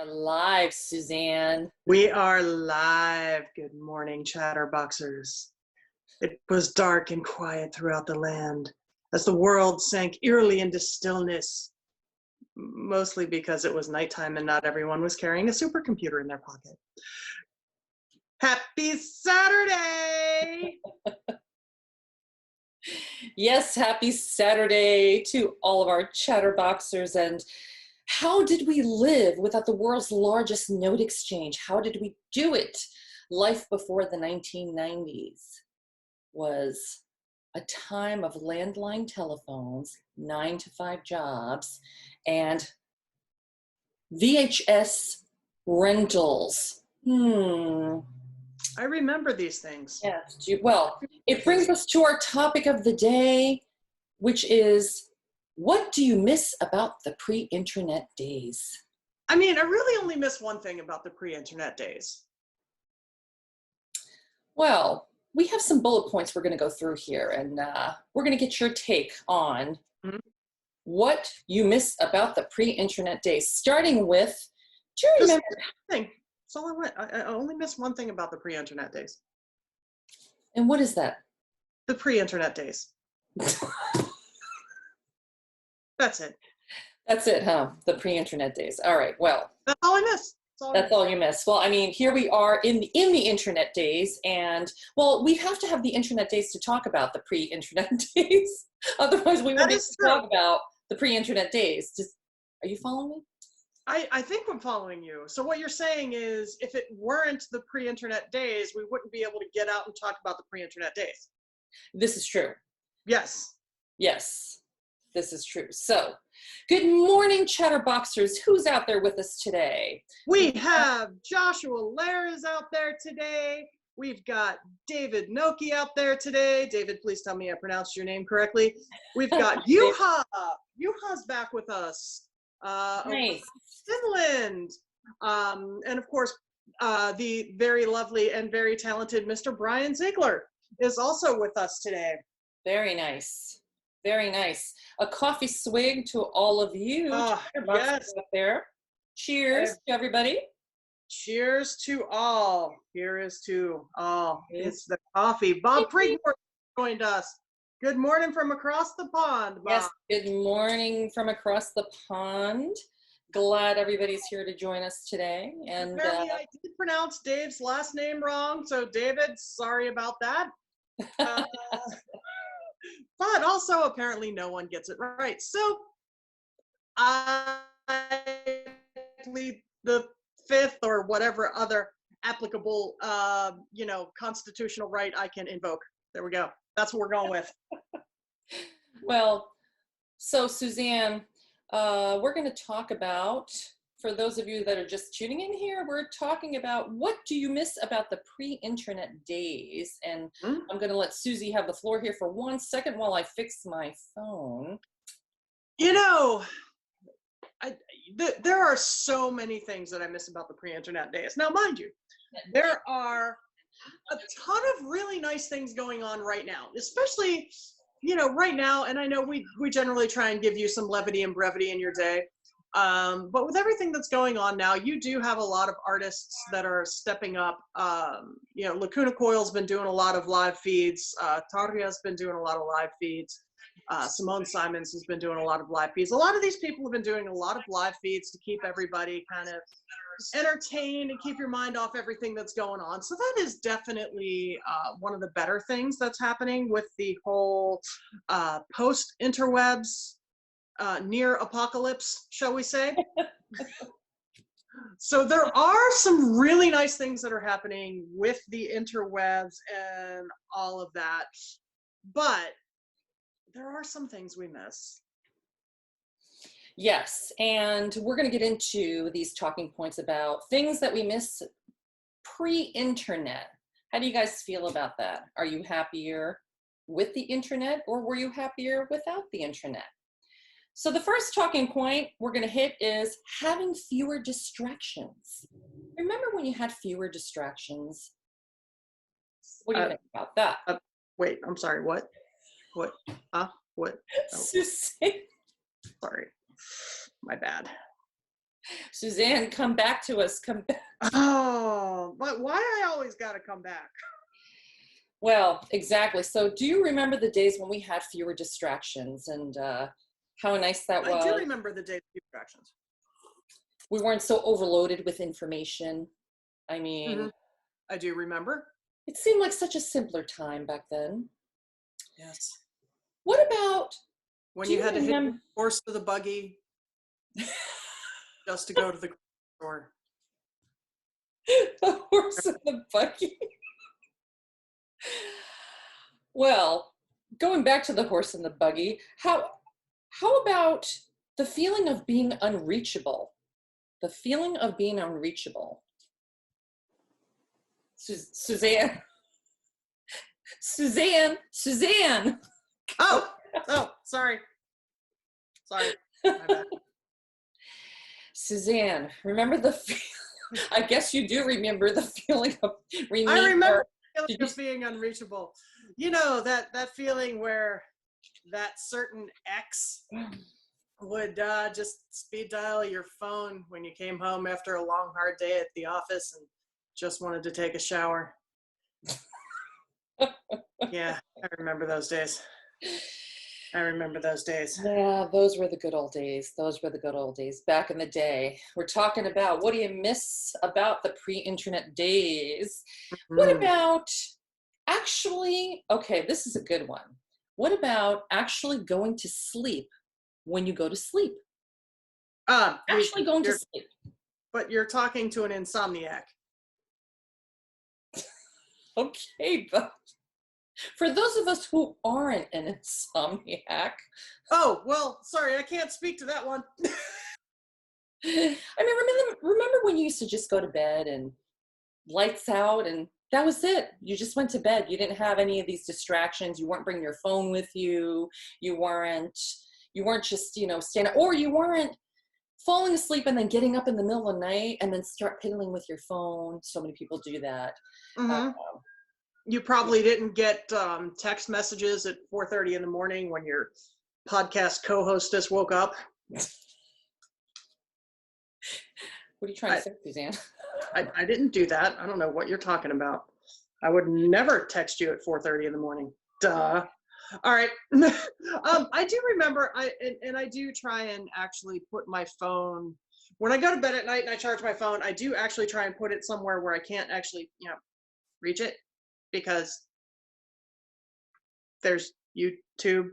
Live, Suzanne. We are live. Good morning, Chatterboxers. It was dark and quiet throughout the land as the world sank eerily into stillness, mostly because it was nighttime and not everyone was carrying a supercomputer in their pocket. Happy Saturday! Yes, happy Saturday to all of our Chatterboxers. And how did we live without the world's largest note exchange? How did we do it? Life before the 1990s was a time of landline telephones, 9-to-5 jobs, and VHS rentals. I remember these things. Yes. Well, it brings us to our topic of the day, which is, what do you miss about the pre-internet days? I mean, I really only miss one thing about the pre-internet days. Well, we have some bullet points we're going to go through here, and we're going to get your take on what you miss about the pre-internet days, starting with, do you remember? That's all I went. I only miss one thing about the pre-internet days. And what is that? The pre-internet days. That's it. That's it, huh? The pre-internet days. All right. Well, that's all I miss. That's all you miss. Well, I mean, here we are in the internet days, and well, we have to have the internet days to talk about the pre-internet days. Otherwise, we won't be able to talk about the pre-internet days. Are you following me? I think I'm following you. So what you're saying is, if it weren't the pre-internet days, we wouldn't be able to get out and talk about the pre-internet days. This is true. Yes. Yes, this is true. So, good morning, Chatterboxers. Who's out there with us today? We have Joshua Lair is out there today. We've got David Noki out there today. David, please tell me I pronounced your name correctly. We've got Yuha. Yuha's back with us. Nice. Finland. And of course, the very lovely and very talented Mr. Brian Ziegler is also with us today. Very nice. Very nice. A coffee swig to all of you. Yes. Up there. Cheers to everybody. Cheers to all. Here is to all. It's the coffee. Bob Pregmore joined us. Good morning from across the pond, Bob. Yes, good morning from across the pond. Glad everybody's here to join us today. And apparently I did pronounce Dave's last name wrong, so David, sorry about that. But also apparently no one gets it right. So I plead the fifth or whatever other applicable, constitutional right I can invoke. There we go. That's what we're going with. Well, so Suzanne, we're going to talk about, for those of you that are just tuning in here, we're talking about what do you miss about the pre-internet days? And I'm going to let Susie have the floor here for 1 second while I fix my phone. You know, there are so many things that I miss about the pre-internet days. Now, mind you, there are a ton of really nice things going on right now, especially, right now. And I know we generally try and give you some levity and brevity in your day. But with everything that's going on now, you do have a lot of artists that are stepping up. Lacuna Coil's been doing a lot of live feeds. Tarja's been doing a lot of live feeds. Simone Simons has been doing a lot of live feeds. A lot of these people have been doing a lot of live feeds to keep everybody kind of entertained and keep your mind off everything that's going on. So that is definitely one of the better things that's happening with the whole post-interwebs near apocalypse, shall we say. So there are some really nice things that are happening with the interwebs and all of that, but there are some things we miss. Yes, and we're going to get into these talking points about things that we miss pre-internet. How do you guys feel about that? Are you happier with the internet, or were you happier without the internet? So the first talking point we're going to hit is having fewer distractions. Remember when you had fewer distractions? What do you think about that? Wait, I'm sorry, what? What? What? Oh. Sorry. My bad. Suzanne, come back to us. Come back. Oh, but why I always got to come back? Well, exactly. So do you remember the days when we had fewer distractions and how nice that I do was? remember the day of distractions. We weren't so overloaded with information. I Hmm. mean, I do remember. it seemed like such a simpler time back then. Yes. What about, When do you you had to hit the remember horse to the buggy just to go to the store. the horse and the buggy? Well, going back to the horse and the buggy, how about the feeling of being unreachable? The feeling of being unreachable. Suzanne, Suzanne. Oh, oh, sorry. Sorry. My bad. Suzanne, remember I guess you do remember the feeling of I remember the Did feeling of being unreachable. You know, that feeling where that certain ex would just speed dial your phone when you came home after a long, hard day at the office and just wanted to take a shower. Yeah, I remember those days. I remember those days. Yeah, those were the good old days. Those were the good old days back in the day. We're talking about what do you miss about the pre-internet days? What Mm. about actually, okay, this is a good one. What about actually going to sleep when you go to sleep? Actually going to You're, sleep. but you're talking to an insomniac. Okay, but for those of us who aren't an insomniac, Oh, well, sorry, I can't speak to that one. I mean, remember when you used to just go to bed and lights out and that was it. You just went to bed. You didn't have any of these distractions. You weren't bringing your phone with you. You weren't just, standing, or you weren't falling asleep and then getting up in the middle of the night and then start piddling with your phone. So many people do that. Uh, Hmm. You probably didn't get text messages at 4:30 in the morning when your podcast co-hostess woke up. what are you trying to I, say, Suzanne? I didn't do that. I don't know what you're talking about. I would never text you at 4:30 in the morning. Duh. All right. I do remember. And I do try and actually put my phone when I go to bed at night and I charge my phone. I do actually try and put it somewhere where I can't actually, reach it because there's YouTube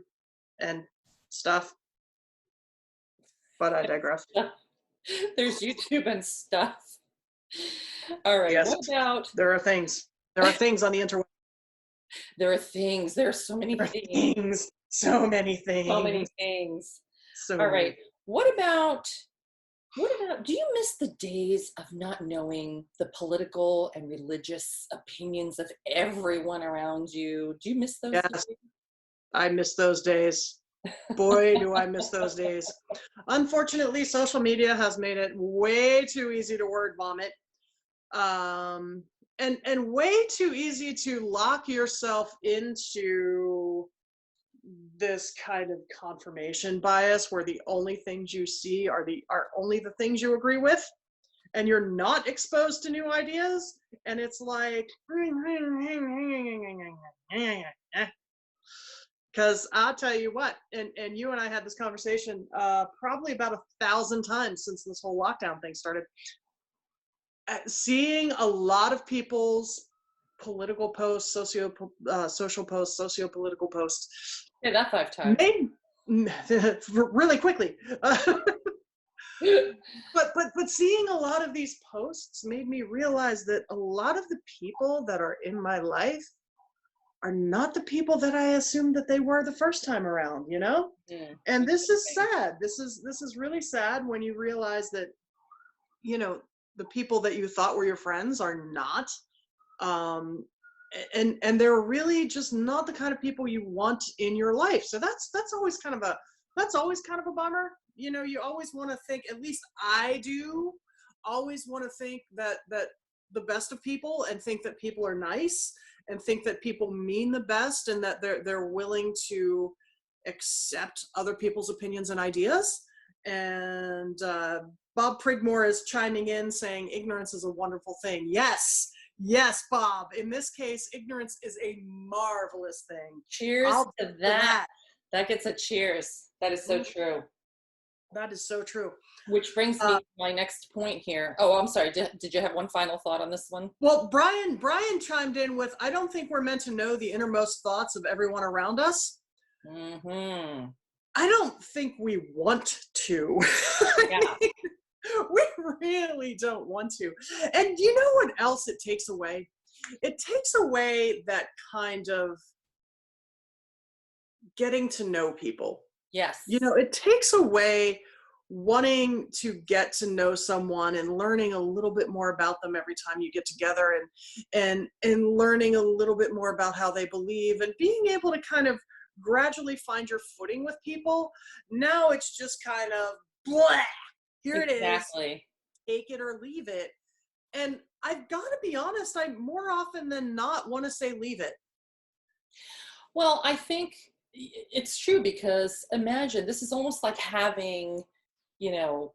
and stuff. But I digress. There's YouTube and stuff. All right. Yes, What about there are things. There are things on the interweb. there are things. There are so many There are things. things. So many So many things. things. So All many. right. What about do you miss the days of not knowing the political and religious opinions of everyone around you? Do you miss those Yes, days? I miss those days. Boy, do I miss those days. Unfortunately, social media has made it way too easy to word vomit. And way too easy to lock yourself into this kind of confirmation bias where the only things you see are only the things you agree with and you're not exposed to new ideas, and it's like because I'll tell you what, and you and I had this conversation probably about 1,000 times since this whole lockdown thing started. Seeing a lot of people's political posts, social posts, socio-political posts Say that 5 times. made really quickly. But seeing a lot of these posts made me realize that a lot of the people that are in my life are not the people that I assumed that they were the first time around, Mm. And this is sad. This is really sad when you realize that, the people that you thought were your friends are not. Um, and they're really just not the kind of people you want in your life. So that's always kind of a bummer. You always want to think, at least I do, always want to think that the best of people, and think that people are nice, and think that people mean the best, and that they're willing to accept other people's opinions and ideas. And Bob Prigmore is chiming in saying ignorance is a wonderful thing. Yes. Yes, Bob. In this case, ignorance is a marvelous thing. Cheers to that. That gets a cheers. That is so true. That is so true. Which brings me to my next point here. Oh, I'm sorry. Did you have one final thought on this one? Well, Brian chimed in with, I don't think we're meant to know the innermost thoughts of everyone around us. Mm-hmm. I don't think we want to. Yeah. We really don't want to. And you know what else it takes away? It takes away that kind of getting to know people. Yes. You know, it takes away wanting to get to know someone and learning a little bit more about them every time you get together, and learning a little bit more about how they believe, and being able to kind of gradually find your footing with people. Now it's just kind of blah. Here it is. Exactly. Take it or leave it. And I've got to be honest, I more often than not want to say leave it. Well, I think it's true, because imagine, this is almost like having, you know,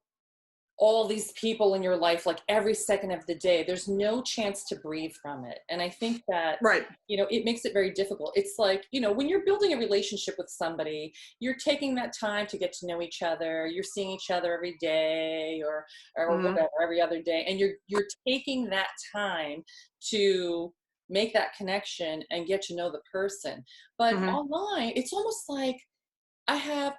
all these people in your life, like every second of the day. There's no chance to breathe from it. And I think that, right, you know, it makes it very difficult. It's like, you know, when you're building a relationship with somebody, you're taking that time to get to know each other. You're seeing each other every day, or whatever, every other day. And you're taking that time to make that connection and get to know the person. But online, it's almost like I have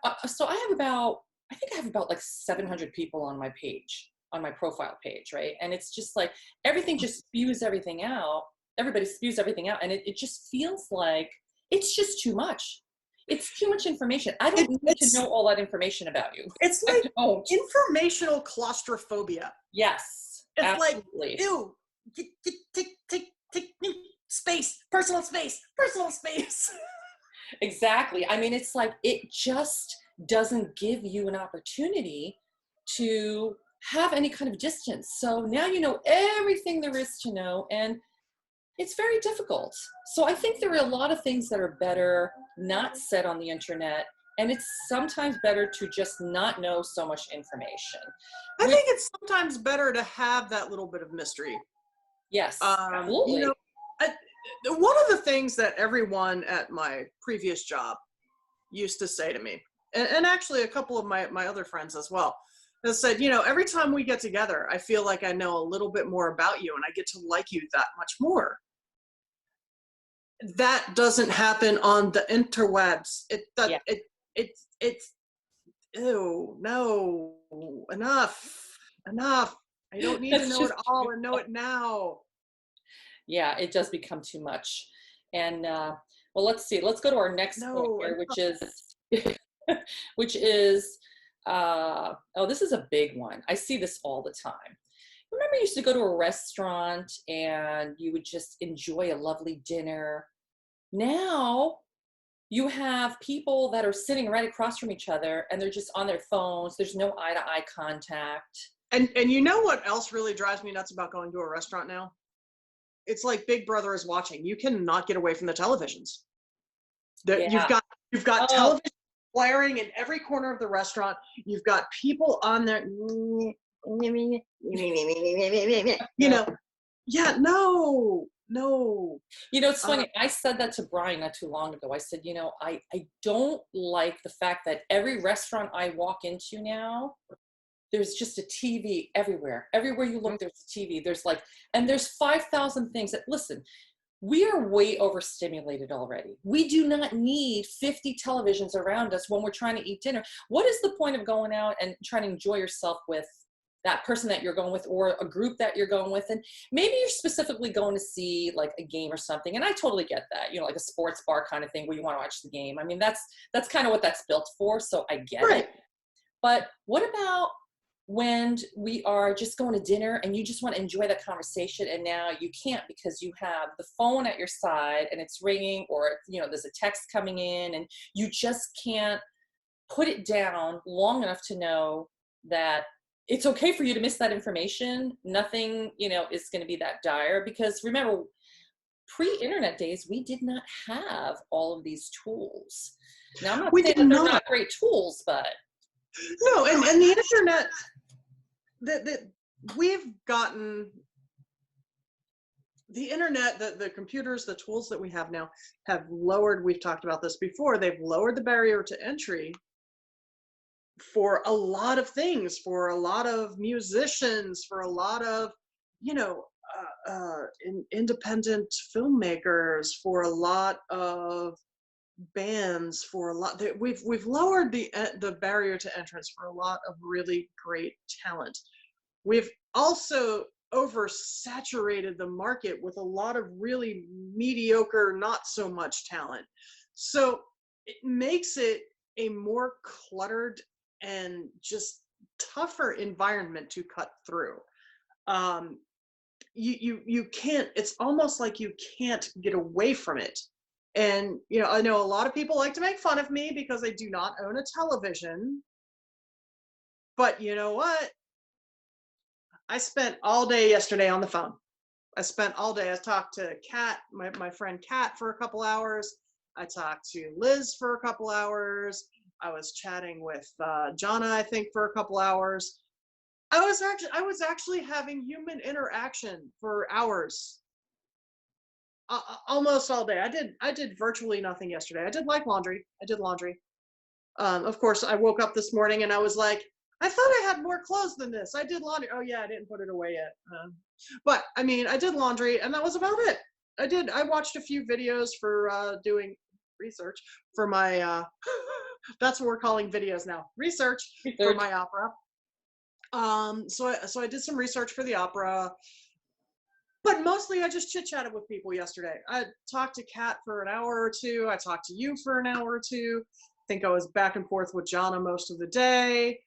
about like 700 people on my page, on my profile page, right? And it's just like everything just spews everything out. Everybody spews everything out. And it just feels like it's just too much. It's too much information. I don't need to know all that information about you. It's like informational claustrophobia. Yes. It's absolutely. like, ew, take space, personal space. Exactly. I mean, it's like, it just doesn't give you an opportunity to have any kind of distance. So now you know everything there is to know, and it's very difficult. So I think there are a lot of things that are better not said on the internet, and it's sometimes better to just not know so much information. I think it's sometimes better to have that little bit of mystery. Yes, absolutely. You know, one of the things that everyone at my previous job used to say to me, and actually a couple of my other friends as well, they said, you know, every time we get together, I feel like I know a little bit more about you, and I get to like you that much more. That doesn't happen on the interwebs. It's ew, no, enough. I don't need to know it all and know it now. Yeah, it does become too much. And well, let's see. Let's go to our next point here, which is oh, this is a big one. I see this all the time. Remember, you used to go to a restaurant and you would just enjoy a lovely dinner. Now you have people that are sitting right across from each other and they're just on their phones. There's no eye-to-eye contact. And you know what else really drives me nuts about going to a restaurant now? It's like Big Brother is watching. You cannot get away from the televisions. You've got television blaring in every corner of the restaurant. You've got people on there, you know. Yeah, no. You know, it's funny. I said that to Brian not too long ago. I said, you know, I don't like the fact that every restaurant I walk into now, there's just a TV everywhere. Everywhere you look, there's a TV. There's 5,000 things that, listen, we are way overstimulated already. We do not need 50 televisions around us when we're trying to eat dinner. What is the point of going out and trying to enjoy yourself with that person that you're going with, or a group that you're going with? And maybe you're specifically going to see like a game or something. And I totally get that, you know, like a sports bar kind of thing where you want to watch the game. I mean, that's kind of what that's built for. So I get it. But what about when we are just going to dinner and you just want to enjoy that conversation, and now you can't because you have the phone at your side and it's ringing, or, you know, there's a text coming in, and you just can't put it down long enough to know that it's okay for you to miss that information. Nothing, you know, is going to be that dire, because remember, pre-internet days, we did not have all of these tools. Now, I'm not saying that they're not great tools, but no, and the internet, we've gotten the internet, the computers, the tools that we have now have lowered, we've talked about this before, they've lowered the barrier to entry for a lot of things, for a lot of musicians, for a lot of, you know, independent filmmakers, for a lot of bands, for a lot that we've lowered the barrier to entrance for a lot of really great talent. We've also oversaturated the market with a lot of really mediocre, not so much talent. So it makes it a more cluttered and just tougher environment to cut through. Um, you can't, it's almost like you can't get away from it. And I know a lot of people like to make fun of me because I do not own a television, but you know what, I spent all day yesterday on the phone. I spent all day. I talked to Kat, my friend Kat, for a couple hours. I talked to Liz for a couple hours. I was chatting with Jonna, I think, for a couple hours. I was actually having human interaction for hours, almost all day. I did virtually nothing yesterday. I did like laundry. I did laundry. Of course, I woke up this morning and I was like, I thought I had more clothes than this. I did laundry. Oh yeah, I didn't put it away yet. But I mean, I did laundry and that was about it. I watched a few videos for doing research for my, that's what we're calling videos now, research for my opera. So I did some research for the opera, but mostly I just chit chatted with people yesterday. I talked to Kat for an hour or two. I talked to you for an hour or two. I think I was back and forth with Jonna most of the day.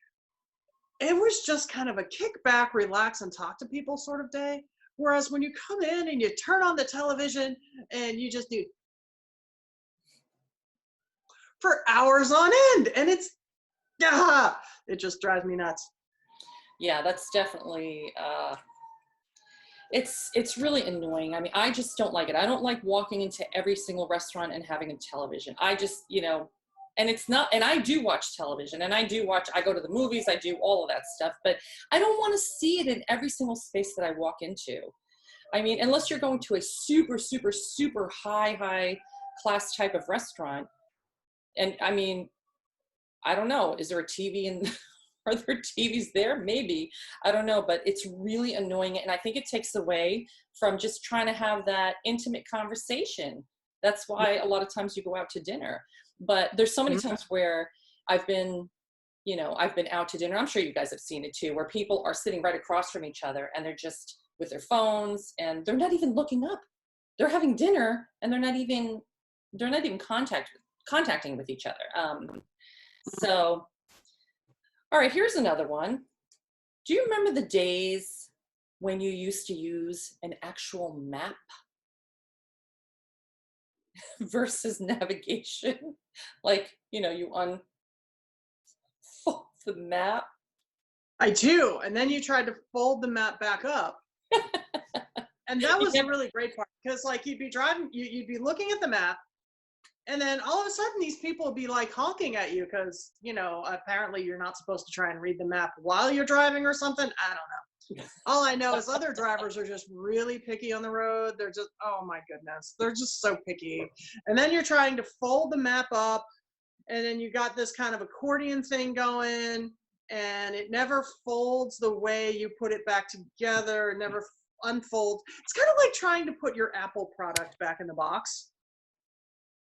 It was just kind of a kick back, relax, and talk to people sort of day. Whereas when you come in and you turn on the television and you just do for hours on end, and it just drives me nuts. Yeah, that's definitely, it's really annoying. I mean, I just don't like it. I don't like walking into every single restaurant and having a television. I just, and it's not, and I do watch television and I go to the movies, I do all of that stuff, but I don't want to see it in every single space that I walk into. I mean, unless you're going to a super, super, super high class type of restaurant. And I mean, I don't know, is there a TV in, are there TVs there? Maybe, I don't know, but it's really annoying. And I think it takes away from just trying to have that intimate conversation. That's why a lot of times you go out to dinner. But there's so many times where I've been out to dinner. I'm sure you guys have seen it too, where people are sitting right across from each other and they're just with their phones and they're not even looking up. They're having dinner and they're not even contacting with each other. So, all right, here's another one. Do you remember the days when you used to use an actual map versus navigation? Like, you unfold the map. I do. And then you tried to fold the map back up. And that was the really great part, because like you'd be driving, you'd be looking at the map, and then all of a sudden these people would be like honking at you because, apparently you're not supposed to try and read the map while you're driving or something. I don't know. All I know is other drivers are just really picky on the road. They're just, oh my goodness, they're just so picky. And then you're trying to fold the map up, and then you got this kind of accordion thing going, and it never folds the way you put it back together. It never unfolds. It's kind of like trying to put your Apple product back in the box.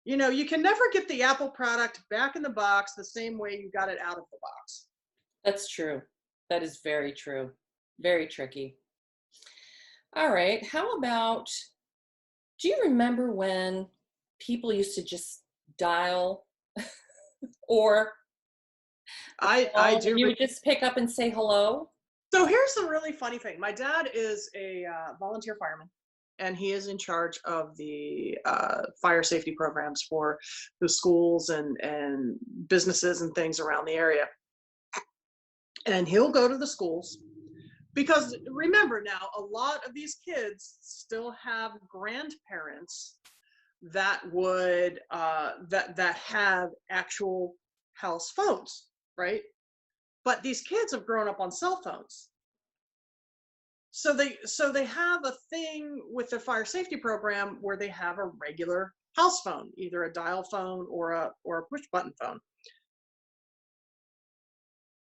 You can never get the Apple product back in the box the same way you got it out of the box. That's true. That is very true. Very tricky. All right. How about, do you remember when people used to just dial or I do. You would just pick up and say hello? So here's the really funny thing. My dad is a volunteer fireman, and he is in charge of the fire safety programs for the schools and businesses and things around the area. And he'll go to the schools, because remember now, a lot of these kids still have grandparents that would that have actual house phones, right? But these kids have grown up on cell phones. So they have a thing with the fire safety program where they have a regular house phone, either a dial phone or a push button phone.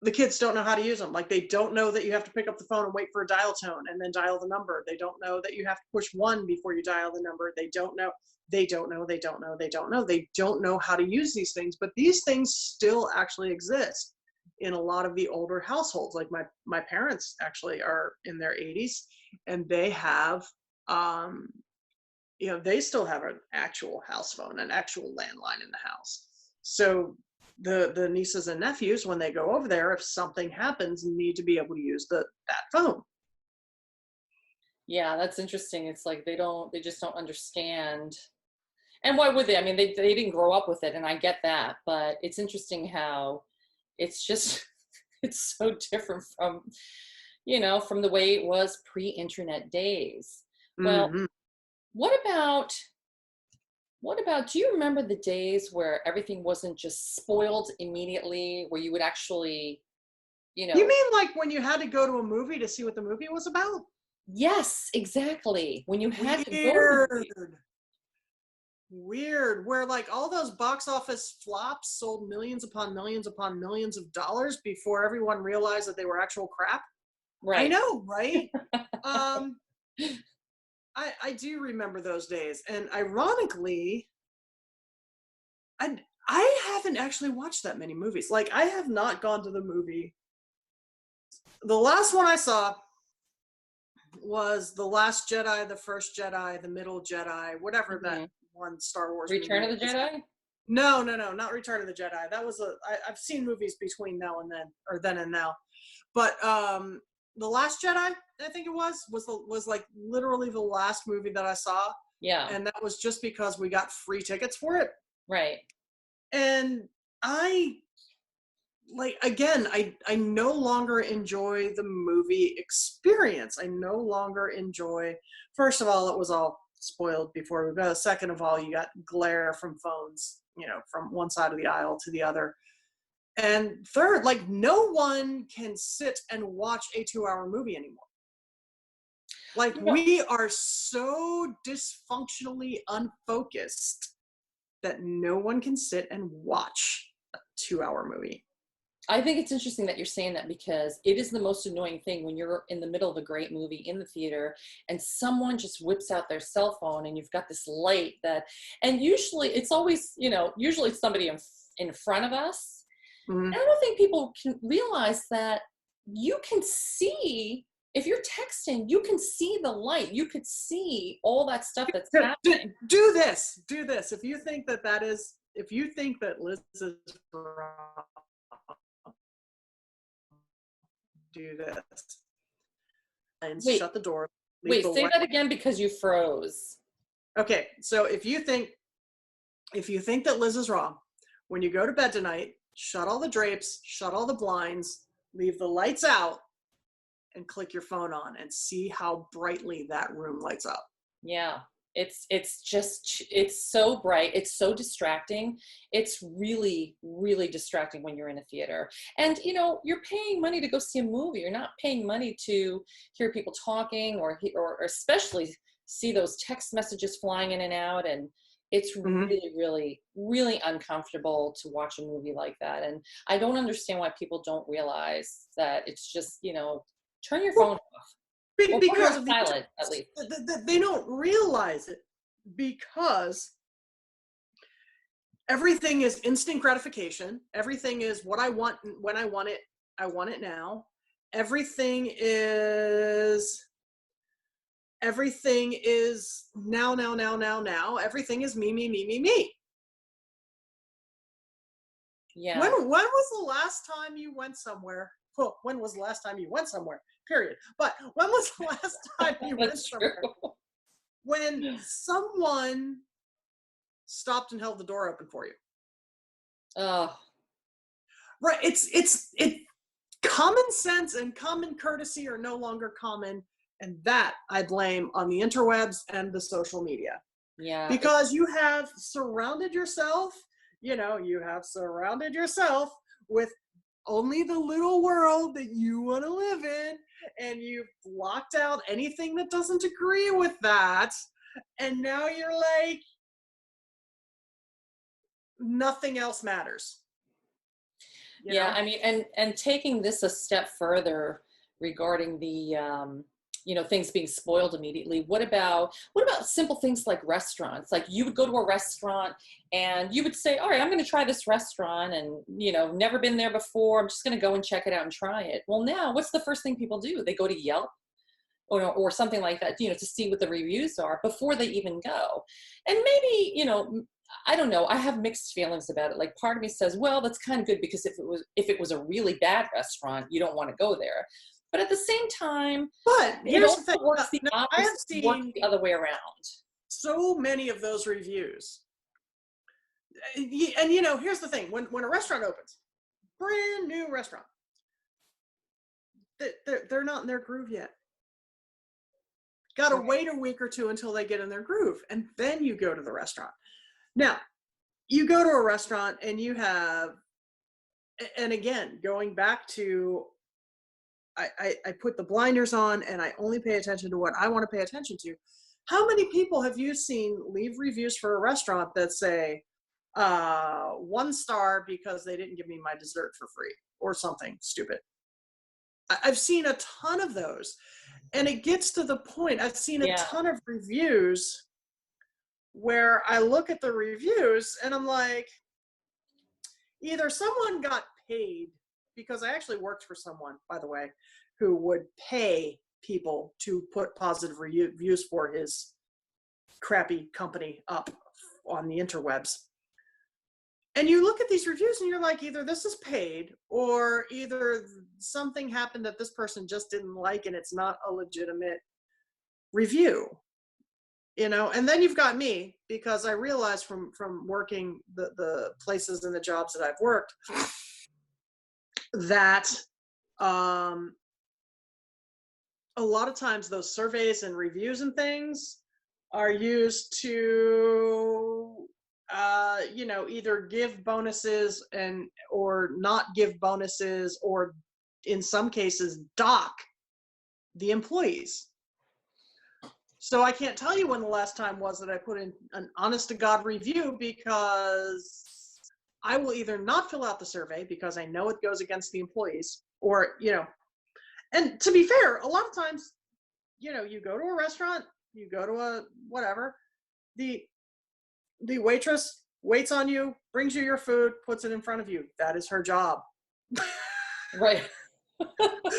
The kids don't know how to use them. Like, they don't know that you have to pick up the phone and wait for a dial tone and then dial the number. They don't know that you have to push one before you dial the number. They don't know. They don't know. They don't know. They don't know. They don't know how to use these things. But these things still actually exist in a lot of the older households. Like my parents actually are in their 80s, and they have they still have an actual house phone, an actual landline in the house. So the nieces and nephews, when they go over there, if something happens, need to be able to use that phone. Yeah, that's interesting. It's like they just don't understand. And why would they? I mean, they didn't grow up with it, and I get that, but it's interesting how it's just it's so different from, from the way it was pre-internet days. Well, Hmm. what about do you remember the days where everything wasn't just spoiled immediately, where you would actually, you You know, mean like when you had to go to a movie to see what the movie was about? yes, exactly. When you had to go to the Weird. movie. Weird. Where like all those box office flops sold millions upon millions of dollars before everyone realized that they were actual crap. I Right. know, right? Um, I do remember those days, and ironically, I haven't actually watched that many movies. Like, I have not gone to the movie. The last one I saw was The Last Jedi, The First Jedi, The Middle Jedi, whatever that Mhm. one Star Wars Return movie of the is. Jedi? No, no, no, not Return of the Jedi. That was I've seen movies between now and then, or then and now. But The Last Jedi, I think it was like literally the last movie that I saw, Yeah, and that was just because we got free tickets for it. right. And I like, again, I no longer enjoy the movie experience. I no longer enjoy, first of all, it was all spoiled before we go. Second of all, you got glare from phones, from one side of the aisle to the other. And third, like, no one can sit and watch a 2-hour movie anymore. Like, You know, we are so dysfunctionally unfocused that no one can sit and watch a 2-hour movie. I think it's interesting that you're saying that, because it is the most annoying thing when you're in the middle of a great movie in the theater and someone just whips out their cell phone and you've got this light and usually it's always, usually it's somebody in front of us. Mhm. And I don't think people can realize that you can see, if you're texting, you can see the light. You could see all that stuff that's happening. Do this. If you think that Liz is wrong, do this. And Wait, shut the door. Leave wait, the say light. that again because you froze. Okay, so if you think that Liz is wrong, when you go to bed tonight, shut all the drapes, shut all the blinds, leave the lights out, and click your phone on and see how brightly that room lights up. Yeah. It's so bright. It's so distracting. It's really, really distracting when you're in a theater. And you're paying money to go see a movie. You're not paying money to hear people talking or especially see those text messages flying in and out. And it's Mhm. really, really, really uncomfortable to watch a movie like that. And I don't understand why people don't realize that it's just, turn your phone Well, off or put it because on of the silent at least. they don't realize it, because everything is instant gratification. Everything is what I want when I want it. I want it now. Everything is everything is now, now, now, now, now. Everything is me, me, me, me, me. When Yeah. was the last time you went somewhere? Well, when was the last time you went somewhere? Period. But when was the last time you went That's true. somewhere when someone stopped and held the door open for you? Oh, Right. It common sense and common courtesy are no longer common, and that I blame on the interwebs and the social media, yeah. because you have surrounded yourself, with only the little world that you want to live in, and you've blocked out anything that doesn't agree with that. And now you're like, nothing else matters. Yeah, I mean, and taking this a step further regarding the things being spoiled immediately. What about simple things like restaurants? Like you would go to a restaurant and you would say, "All right, I'm going to try this restaurant, and never been there before. I'm just going to go and check it out and try it." Well, now what's the first thing people do? They go to Yelp or something like that, to see what the reviews are before they even go. And maybe, I don't know. I have mixed feelings about it. Like part of me says, well, that's kind of good because if it was a really bad restaurant, you don't want to go there. But at the same time, but it here's the also thing. works the I have opposite, works seen the other way around. so many of those reviews. And here's the thing. When a restaurant opens, brand new restaurant, they're not in their groove yet. Got to wait a week or two until they get in their groove, and then you go to the restaurant. Now, you go to a restaurant and you have, and again, going back to, I put the blinders on and I only pay attention to what I want to pay attention to. How many people have you seen leave reviews for a restaurant that say 1 star because they didn't give me my dessert for free or something stupid? I've seen a ton of those. And it gets to the point, I've seen a ton of reviews where I look at the reviews and I'm like, either someone got paid, because I actually worked for someone, by the way, who would pay people to put positive reviews for his crappy company up on the interwebs. And you look at these reviews and you're like, either this is paid or either something happened that this person just didn't like and it's not a legitimate review. And then you've got me, because I realized from working the places and the jobs that I've worked that a lot of times those surveys and reviews and things are used to either give bonuses or not give bonuses, or in some cases dock the employees. So I can't tell you when the last time was that I put in an honest to God review, because I will either not fill out the survey because I know it goes against the employees, or, and to be fair, a lot of times, you go to a restaurant, you go to a whatever, the waitress waits on you, brings you your food, puts it in front of you. That is her job. Right.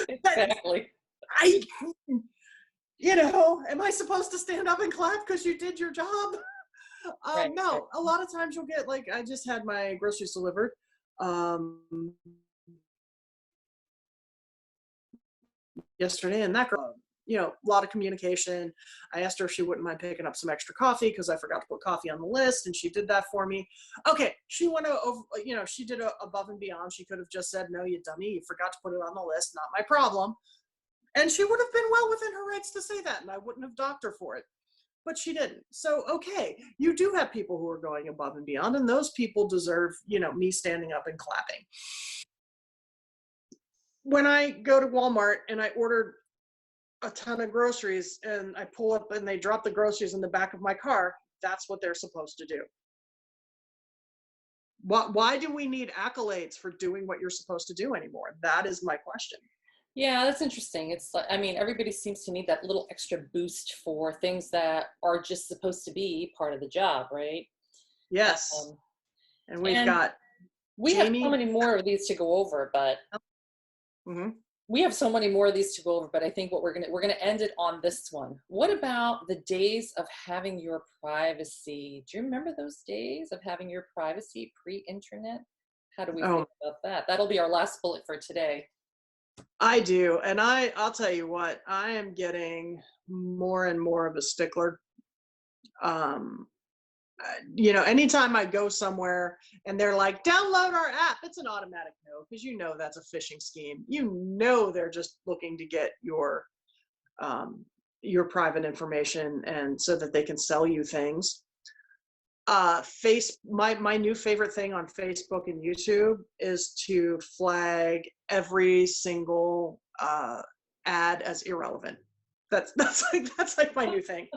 Exactly. Am I supposed to stand up and clap because you did your job? No, a lot of times you'll get, like, I just had my groceries delivered. Yesterday, and that girl, a lot of communication. I asked her if she wouldn't mind picking up some extra coffee because I forgot to put coffee on the list, and she did that for me. Okay, she went over, she did above and beyond. She could have just said, "No, you dummy, you forgot to put it on the list, not my problem." And she would have been well within her rights to say that, and I wouldn't have docked her for it. But she didn't. So, okay, you do have people who are going above and beyond, and those people deserve, me standing up and clapping. When I go to Walmart and I ordered a ton of groceries and I pull up and they drop the groceries in the back of my car, that's what they're supposed to do. Why do we need accolades for doing what you're supposed to do anymore? That is my question. Yeah, that's interesting. It's like, I mean, everybody seems to need that little extra boost for things that are just supposed to be part of the job, right? Yes. And we have so many more of these to go over, but we have so many more of these to go over, but I think we're gonna end it on this one. What about the days of having your privacy? Do you remember those days of having your privacy pre-internet? How do we feel about that? That'll be our last bullet for today. I do. And I'll tell you what, I am getting more and more of a stickler. Anytime I go somewhere and they're like, download our app, it's an automatic no, because that's a phishing scheme. They're just looking to get your private information, and so that they can sell you things. My new favorite thing on Facebook and YouTube is to flag every single ad as irrelevant. That's like my new thing.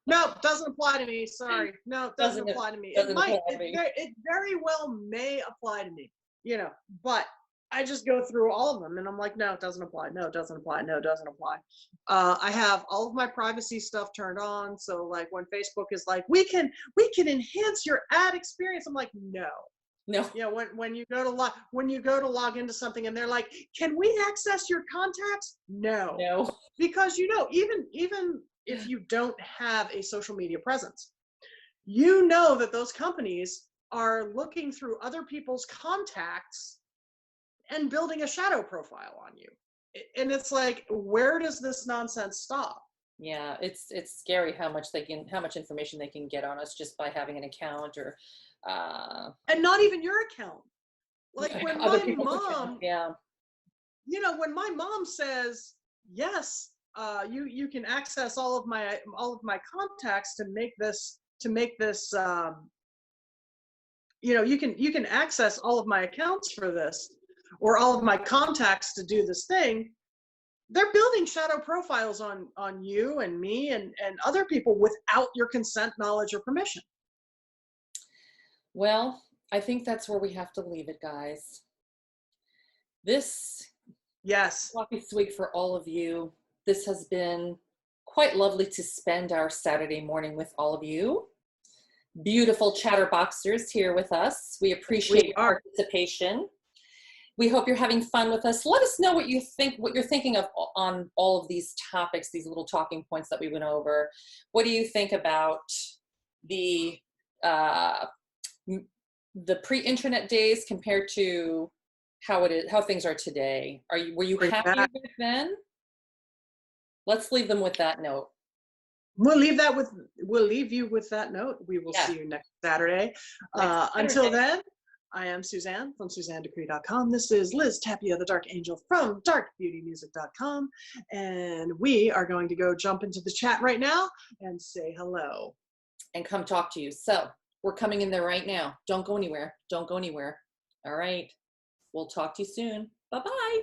No, doesn't apply to me. Sorry. No, doesn't apply to me. It Doesn't might, apply to me. it very well may apply to me, but I just go through all of them and I'm like, no, it doesn't apply. No, it doesn't apply. No, it doesn't apply. I have all of my privacy stuff turned on. So like when Facebook is like, we can enhance your ad experience. I'm like, no. No. When you go to log into something and they're like, can we access your contacts? No. No. Because even if you don't have a social media presence, that those companies are looking through other people's contacts and building a shadow profile on you. And it's like, where does this nonsense stop? Yeah, it's scary how much information they can get on us just by having an account or and not even your account. Like when other my people's mom, account. Yeah. When my mom says, yes, you can access all of my contacts to make this you can access all of my accounts for this, or all of my contacts to do this thing. They're building shadow profiles on you and me and other people without your consent, knowledge, or permission. Well, I think that's where we have to leave it, guys. Yes. Happy week for all of you. This has been quite lovely to spend our Saturday morning with all of you. Beautiful Chatterboxers here with us. We appreciate your participation. We hope you're having fun with us. Let us know what you're thinking of on all of these topics, these little talking points that we went over. What do you think about the pre-internet days compared to how things are today? Were you happy back then? Let's leave them with that note. We'll leave you with that note. We will see you next Saturday. Until then, I am Suzanne from SuzanneDecree.com. This is Liz Tapia, the Dark Angel from DarkBeautyMusic.com. And we are going to go jump into the chat right now and say hello. And come talk to you. So we're coming in there right now. Don't go anywhere. Don't go anywhere. All right. We'll talk to you soon. Bye-bye.